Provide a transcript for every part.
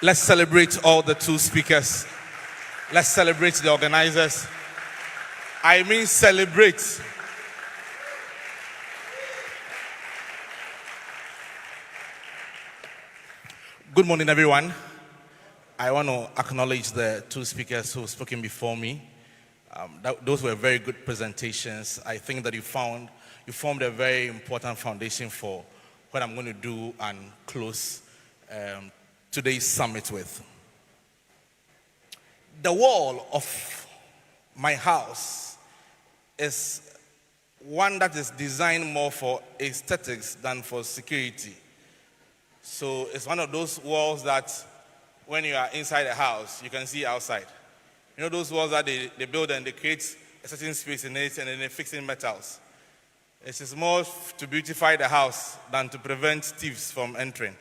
Let's celebrate all the two speakers. Let's celebrate the organizers. I mean celebrate. Good morning, everyone. I want to acknowledge the two speakers who have spoken before me. Those were very good presentations. I think that you formed a very important foundation for what I'm going to do and close today's summit with. The wall of my house is one that is designed more for aesthetics than for security. So it's one of those walls that when you are inside a house, you can see outside. You know those walls that they build and they create a certain space in it and then they fix in metals. It is more to beautify the house than to prevent thieves from entering.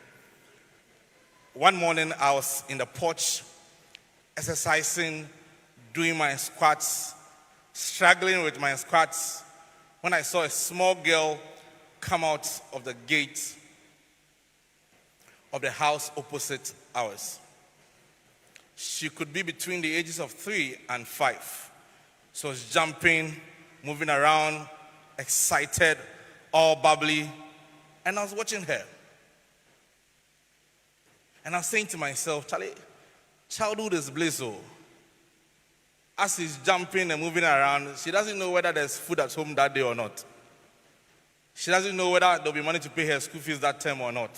One morning I was in the porch exercising, doing my squats, struggling with my squats, when I saw a small girl come out of the gate of the house opposite ours. She could be between the ages of 3 and 5. So I was jumping, moving around, excited, all bubbly, and I was watching her. And I was saying to myself, Charlie, childhood is bliss. As she's jumping and moving around, she doesn't know whether there's food at home that day or not. She doesn't know whether there'll be money to pay her school fees that term or not.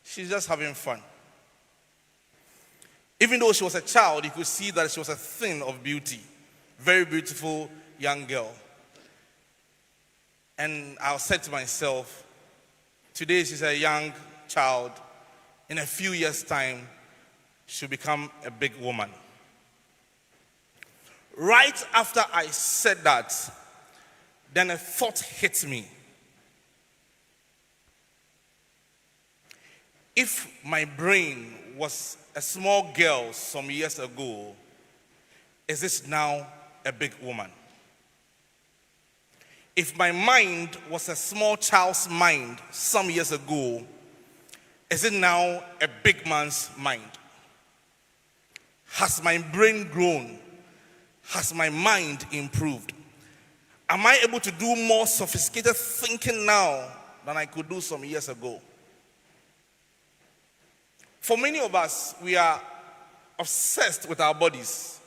She's just having fun. Even though she was a child, you could see that she was a thing of beauty. Very beautiful young girl. And I said to myself, today she's a young child. In a few years' time, she'll become a big woman. Right after I said that, then a thought hit me. If my brain was a small girl some years ago, is this now a big woman? If my mind was a small child's mind some years ago, is it now a big man's mind? Has my brain grown? Has my mind improved? Am I able to do more sophisticated thinking now than I could do some years ago? For many of us, we are obsessed with our bodies.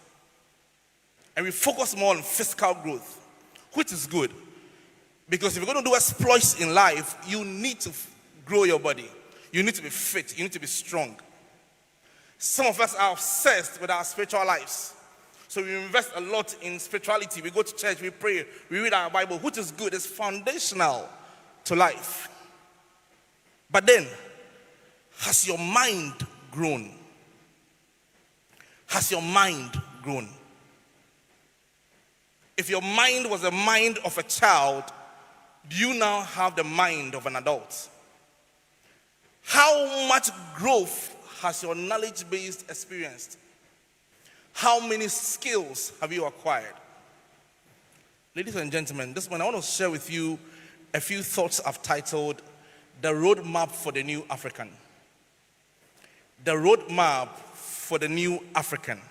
And we focus more on physical growth, which is good. Because if you're going to do exploits in life, you need to grow your body. You need to be fit. You need to be strong. Some of us are obsessed with our spiritual lives. So we invest a lot in spirituality. We go to church, we pray, we read our Bible, which is good. It's foundational to life. But then, has your mind grown? Has your mind grown? If your mind was the mind of a child, do you now have the mind of an adult? How much growth has your knowledge base experienced? How many skills have you acquired? Ladies and gentlemen, this morning I want to share with you a few thoughts I've titled The Roadmap for the New African. The Roadmap for the New African.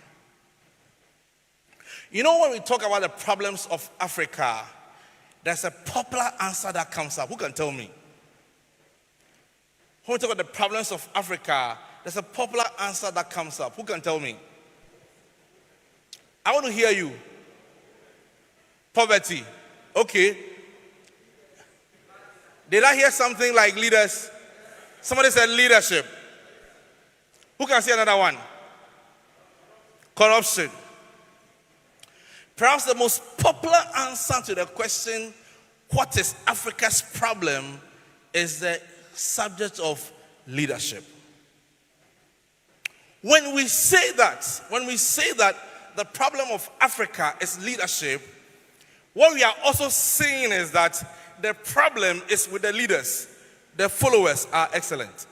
You know, when we talk about the problems of Africa, there's a popular answer that comes up. Who can tell me? When we talk about the problems of Africa, there's a popular answer that comes up. Who can tell me? I want to hear you. Poverty. Okay. Did I hear something like leaders? Somebody said leadership. Who can say another one? Corruption. Perhaps the most popular answer to the question, what is Africa's problem, is the subject of leadership. When we say that the problem of Africa is leadership, what we are also saying is that the problem is with the leaders. The followers are excellent.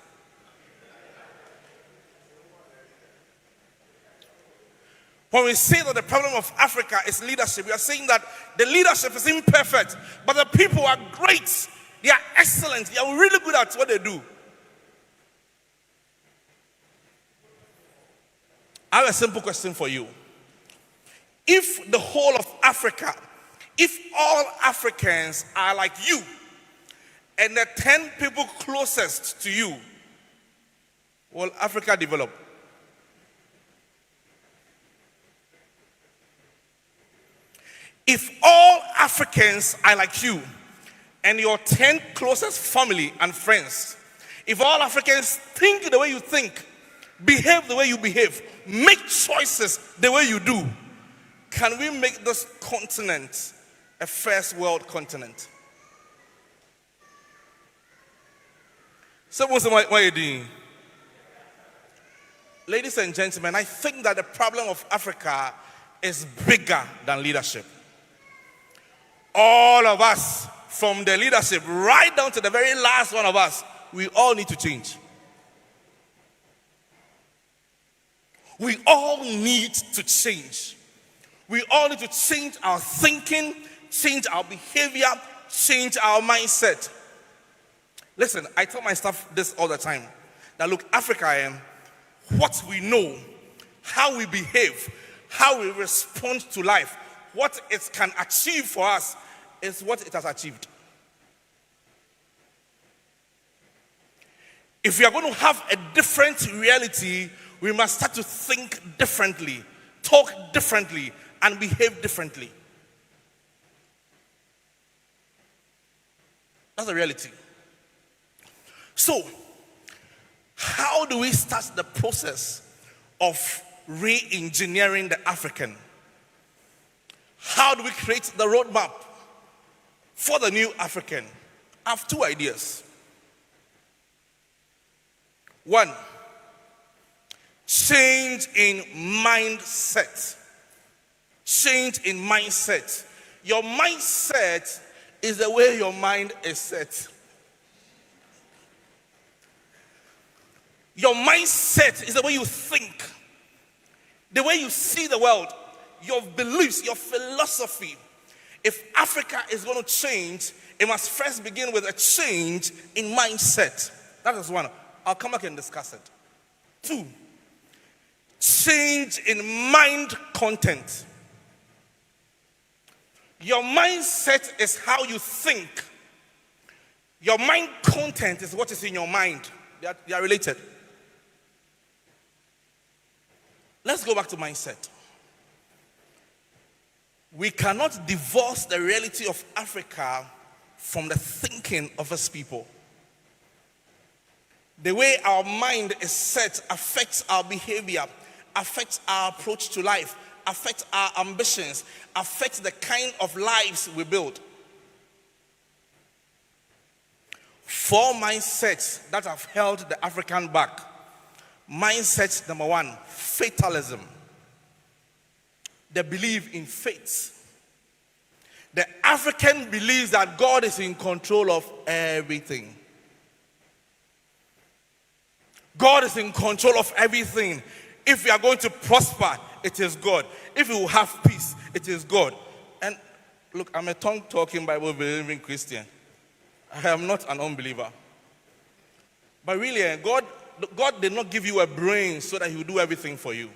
When we say that the problem of Africa is leadership, we are saying that the leadership is imperfect, but the people are great. They are excellent. They are really good at what they do. I have a simple question for you. If the whole of Africa, if all Africans are like you, and the 10 people closest to you, will Africa develop? If all Africans are like you, and your 10 closest family and friends, if all Africans think the way you think, behave the way you behave, make choices the way you do, can we make this continent a first world continent? So what are you doing? Ladies and gentlemen, I think that the problem of Africa is bigger than leadership. All of us, from the leadership right down to the very last one of us, we all need to change. We all need to change. We all need to change our thinking, change our behavior, change our mindset. Listen, I tell my staff this all the time, that look, Africa, what we know, how we behave, how we respond to life, what it can achieve for us is what it has achieved. If we are going to have a different reality, we must start to think differently, talk differently, and behave differently. That's the reality. So, how do we start the process of re-engineering the African? How do we create the roadmap for the new African? I have two ideas. One, change in mindset. Change in mindset. Your mindset is the way your mind is set. Your mindset is the way you think, the way you see the world, your beliefs, your philosophy. If Africa is going to change, it must first begin with a change in mindset. That is one. I'll come back and discuss it. Two, change in mind content. Your mindset is how you think. Your mind content is what is in your mind. They are related. Let's go back to mindset. We cannot divorce the reality of Africa from the thinking of its people. The way our mind is set affects our behavior, affects our approach to life, affects our ambitions, affects the kind of lives we build. 4 mindsets that have held the African back. Mindset number 1, fatalism. They believe in fate. The African believes that God is in control of everything. God is in control of everything. If we are going to prosper, it is God. If we will have peace, it is God. And look, I'm a tongue-talking, Bible-believing Christian. I am not an unbeliever. But really, God did not give you a brain so that He will do everything for you.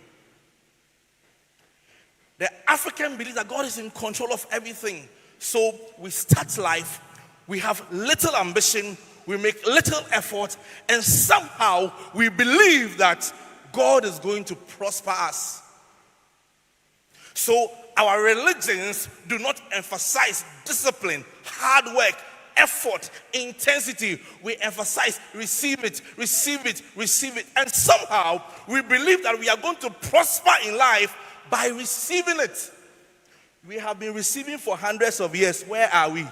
The African believes that God is in control of everything. So we start life, we have little ambition, we make little effort, and somehow we believe that God is going to prosper us. So our religions do not emphasize discipline, hard work, effort, intensity. We emphasize receive it, receive it, receive it. And somehow we believe that we are going to prosper in life by receiving it. We have been receiving for hundreds of years. Where are we?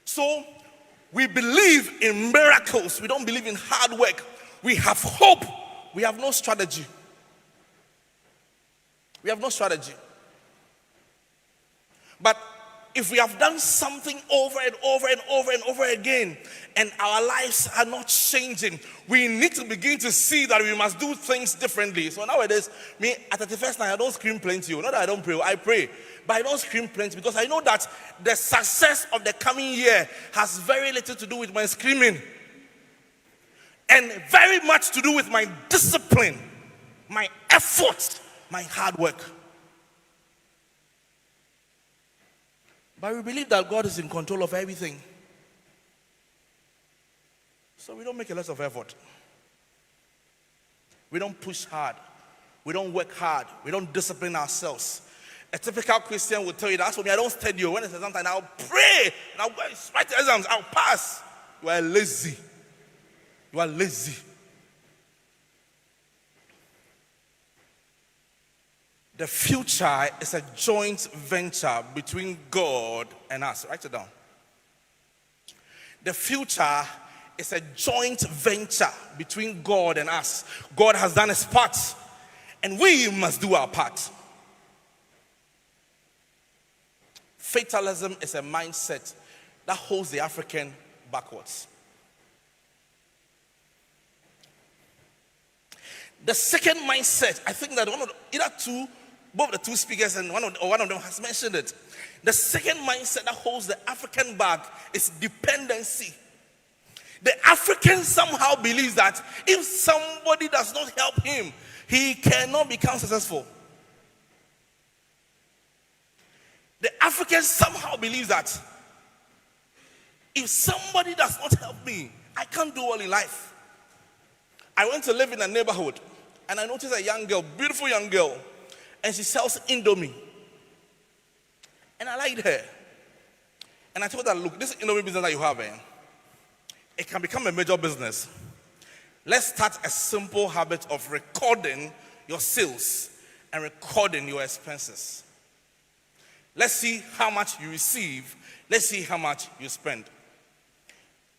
So we believe in miracles. We don't believe in hard work. We have hope. We have no strategy. We have no strategy. But if we have done something over and over and over and over again, and our lives are not changing, we need to begin to see that we must do things differently. So nowadays, me at 31st night, I don't scream plenty. Not that I don't pray, I pray. But I don't scream plenty because I know that the success of the coming year has very little to do with my screaming. and very much to do with my discipline, my effort, my hard work. But we believe that God is in control of everything. So we don't make a lot of effort. We don't push hard. We don't work hard. We don't discipline ourselves. A typical Christian will tell you, that's for me, I don't study. When it's exam time, I'll pray. And I'll write the exams. I'll pass. You are lazy. You are lazy. The future is a joint venture between God and us. Write it down. The future is a joint venture between God and us. God has done his part, and we must do our part. Fatalism is a mindset that holds the African backwards. The second mindset, I think that both the two speakers and one of them has mentioned it. The second mindset that holds the African back is dependency. The African somehow believes that if somebody does not help him, he cannot become successful. The African somehow believes that if somebody does not help me, I can't do well in life. I went to live in a neighborhood and I noticed a young girl, beautiful young girl, and she sells Indomie. And I liked her. And I told her, look, this Indomie business that you have, it can become a major business. Let's start a simple habit of recording your sales and recording your expenses. Let's see how much you receive. Let's see how much you spend.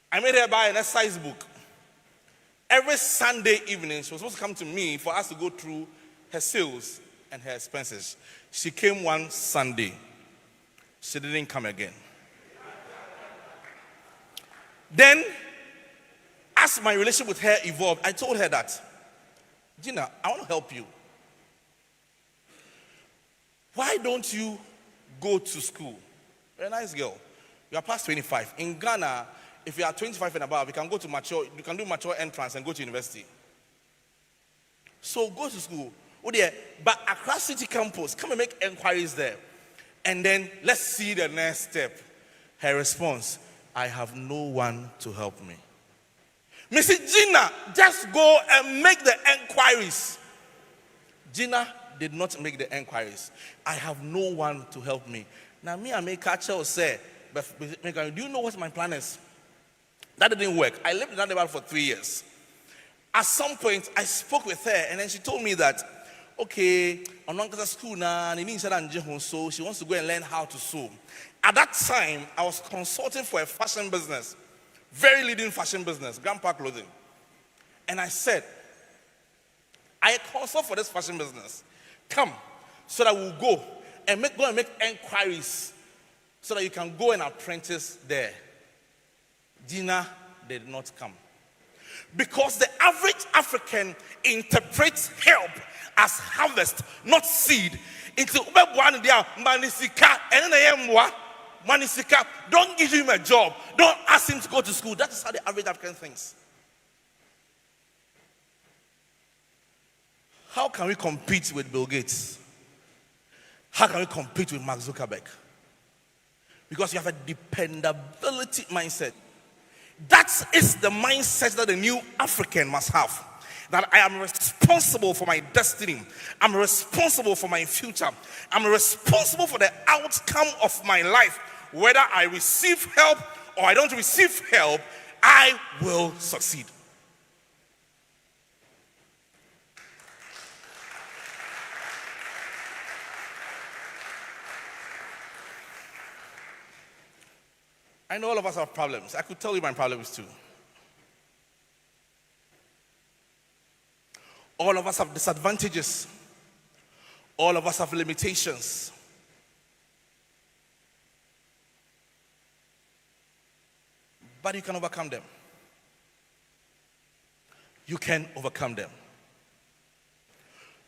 I made her buy an exercise book. Every Sunday evening, she was supposed to come to me for us to go through her sales and her expenses. She came one Sunday. She didn't come again. Then, as my relationship with her evolved, I told her that, Gina, I want to help you. Why don't you go to school? You're a nice girl. You are past 25. In Ghana, if you are 25 and above, you can do mature entrance and go to university. So go to school. But across City Campus, come and make inquiries there. And then let's see the next step. Her response, I have no one to help me. Mrs. Gina, just go and make the inquiries. Gina did not make the inquiries. I have no one to help me. Now me, I make catch or say, but do you know what my plan is? That didn't work. I lived in that neighborhood for 3 years. At some point, I spoke with her, and then she told me that, okay, I'm not going to school now, so she wants to go and learn how to sew. At that time, I was consulting for a fashion business, very leading fashion business, Grandpa Clothing. And I said, I consult for this fashion business. Come, so that we'll go and make inquiries so that you can go and apprentice there. Gina did not come. Because the average African interprets help as harvest, not seed. Don't give him a job. Don't ask him to go to school. That is how the average African thinks. How can we compete with Bill Gates? How can we compete with Mark Zuckerberg? Because you have a dependability mindset. That is the mindset that the new African must have. That I am responsible for my destiny. I'm responsible for my future. I'm responsible for the outcome of my life. Whether I receive help or I don't receive help, I will succeed. I know all of us have problems. I could tell you my problems too. All of us have disadvantages. All of us have limitations. But you can overcome them. You can overcome them.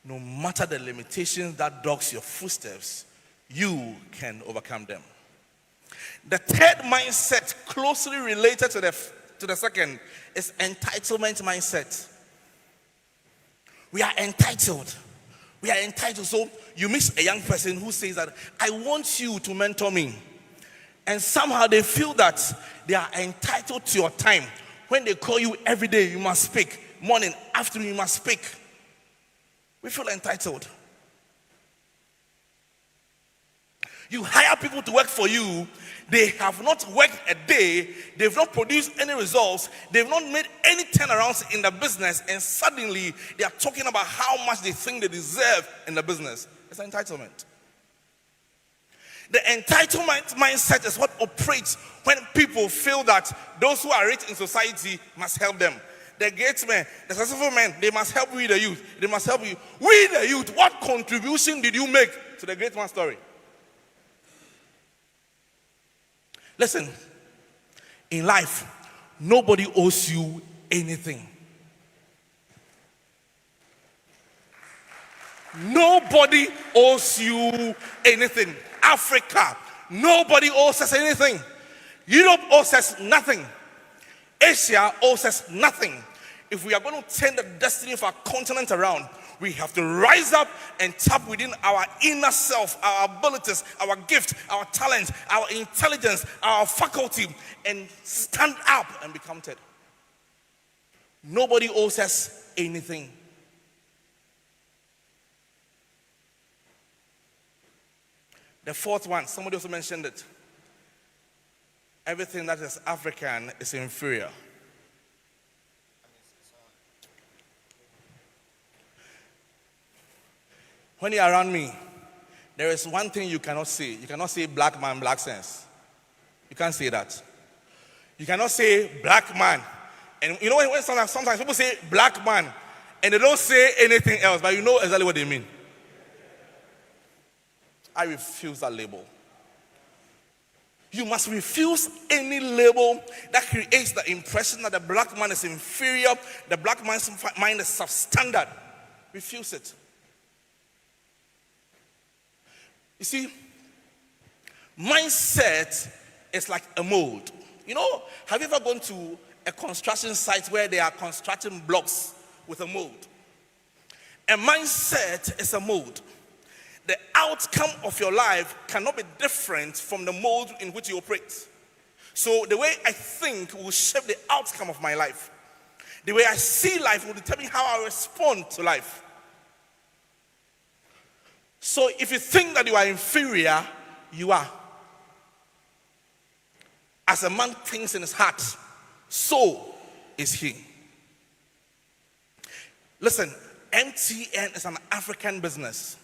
No matter the limitations that dogs your footsteps, you can overcome them. The third mindset, closely related to the to the second is entitlement mindset. We are entitled. We are entitled. So you meet a young person who says that, I want you to mentor me. And somehow they feel that they are entitled to your time. When they call you every day, you must speak. Morning, afternoon, you must speak. We feel entitled. You hire people to work for you. They have not worked a day. They've not produced any results. They've not made any turnarounds in the business. And suddenly, they are talking about how much they think they deserve in the business. It's entitlement. The entitlement mindset is what operates when people feel that those who are rich in society must help them. The great men, the successful men, they must help we the youth. They must help you. We the youth, what contribution did you make to the great man's story? Listen, in life, nobody owes you anything. Nobody owes you anything. Africa, nobody owes us anything. Europe owes us nothing. Asia owes us nothing. If we are going to turn the destiny of our continent around, we have to rise up and tap within our inner self, our abilities, our gift, our talent, our intelligence, our faculty, and stand up and be counted. Nobody owes us anything. The fourth one, somebody also mentioned it. Everything that is African is inferior. When you're around me, there is one thing you cannot say. You cannot say black man, black sense. You can't say that. You cannot say black man. And you know when sometimes people say black man and they don't say anything else, but you know exactly what they mean. I refuse that label. You must refuse any label that creates the impression that the black man is inferior, the black man's mind is substandard. Refuse it. You see, mindset is like a mold. You know, have you ever gone to a construction site where they are constructing blocks with a mold? A mindset is a mold. The outcome of your life cannot be different from the mold in which you operate. So the way I think will shape the outcome of my life. The way I see life will determine how I respond to life. So if you think that you are inferior, you are. As a man thinks in his heart, so is he. Listen, MTN is an African business.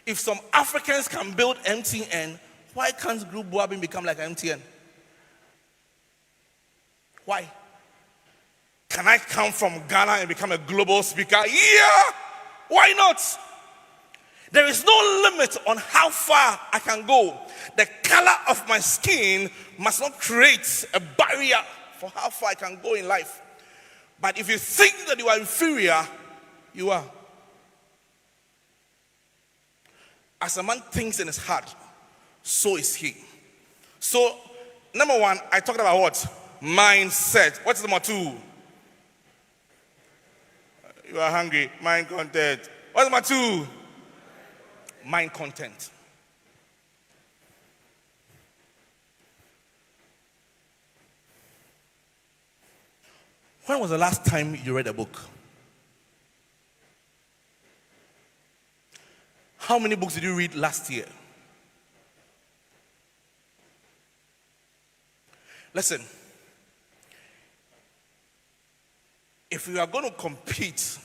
If some Africans can build MTN, why can't Group Boabin become like MTN? Why? Can I come from Ghana and become a global speaker? Yeah! Why not? There is no limit on how far I can go. The color of my skin must not create a barrier for how far I can go in life. But if you think that you are inferior, you are. As a man thinks in his heart, so is he. So, number one, I talked about what? Mindset. What's number two? You are hungry. Mind content. What's number two? Mind content. When was the last time you read a book? How many books did you read last year? Listen, if we are going to compete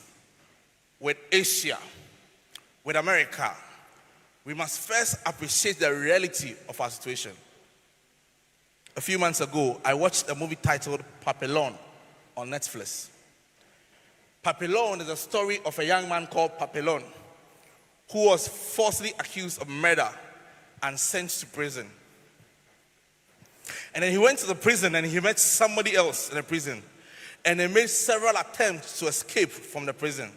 with Asia, with America, we must first appreciate the reality of our situation. A few months ago, I watched a movie titled Papillon on Netflix. Papillon is a story of a young man called Papillon who was falsely accused of murder and sent to prison. And then he went to the prison and he met somebody else in the prison. And they made several attempts to escape from the prison.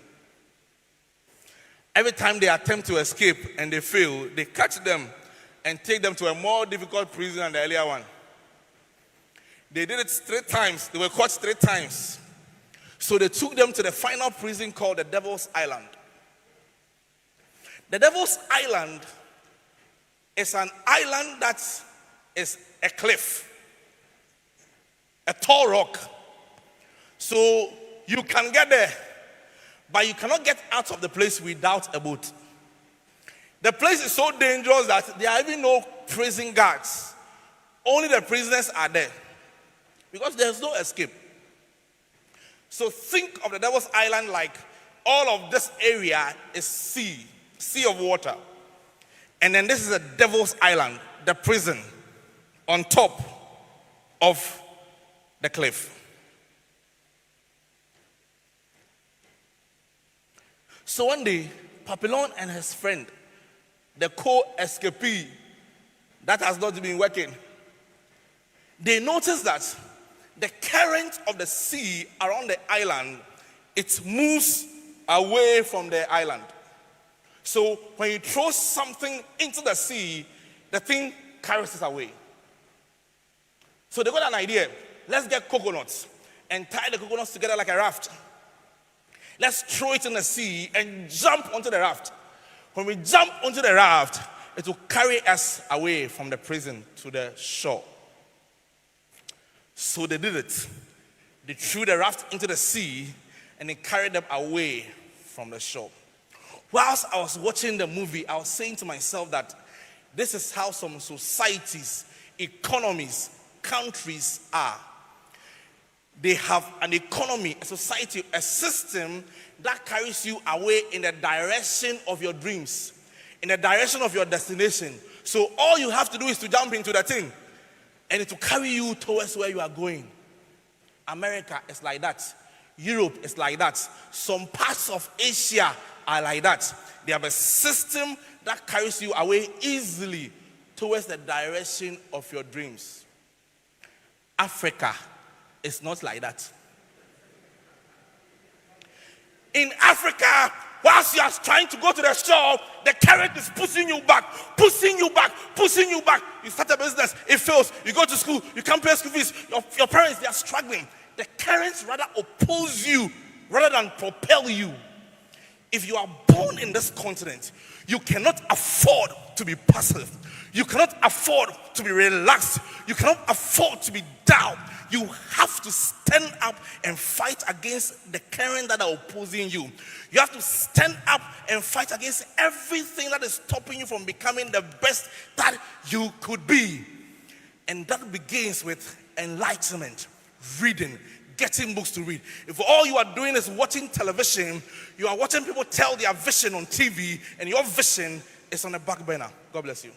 Every time they attempt to escape and they fail, they catch them and take them to a more difficult prison than the earlier one. They did it 3 times. They were caught 3 times. So they took them to the final prison called the Devil's Island. The Devil's Island is an island that is a cliff, a tall rock. So you can get there, but you cannot get out of the place without a boat. The place is so dangerous that there are even no prison guards. Only the prisoners are there because there's no escape. So think of the Devil's Island like all of this area is sea of water. And then this is a Devil's Island, the prison, on top of the cliff. So one day, Papillon and his friend, the co-escapee that has not been working, they noticed that the current of the sea around the island, it moves away from the island. So when you throw something into the sea, the thing carries it away. So they got an idea. Let's get coconuts and tie the coconuts together like a raft. Let's throw it in the sea and jump onto the raft. When we jump onto the raft, it will carry us away from the prison to the shore. So they did it. They threw the raft into the sea and it carried them away from the shore. Whilst I was watching the movie, I was saying to myself that this is how some societies, economies, countries are. They have an economy, a society, a system that carries you away in the direction of your dreams, in the direction of your destination. So all you have to do is to jump into the thing, and it will carry you towards where you are going. America is like that. Europe is like that. Some parts of Asia are like that. They have a system that carries you away easily towards the direction of your dreams. Africa is not like that. In Africa, whilst you are trying to go to the shore, the current is pushing you back, pushing you back, pushing you back. You start a business, it fails. You go to school, you can't pay school fees. Your parents, they are struggling. The currents rather oppose you rather than propel you. If you are born in this continent, you cannot afford to be passive. You cannot afford to be relaxed. You cannot afford to be down. You have to stand up and fight against the current that are opposing you. You have to stand up and fight against everything that is stopping you from becoming the best that you could be. And that begins with enlightenment, reading, getting books to read. If all you are doing is watching television, you are watching people tell their vision on TV, and your vision is on the back burner. God bless you.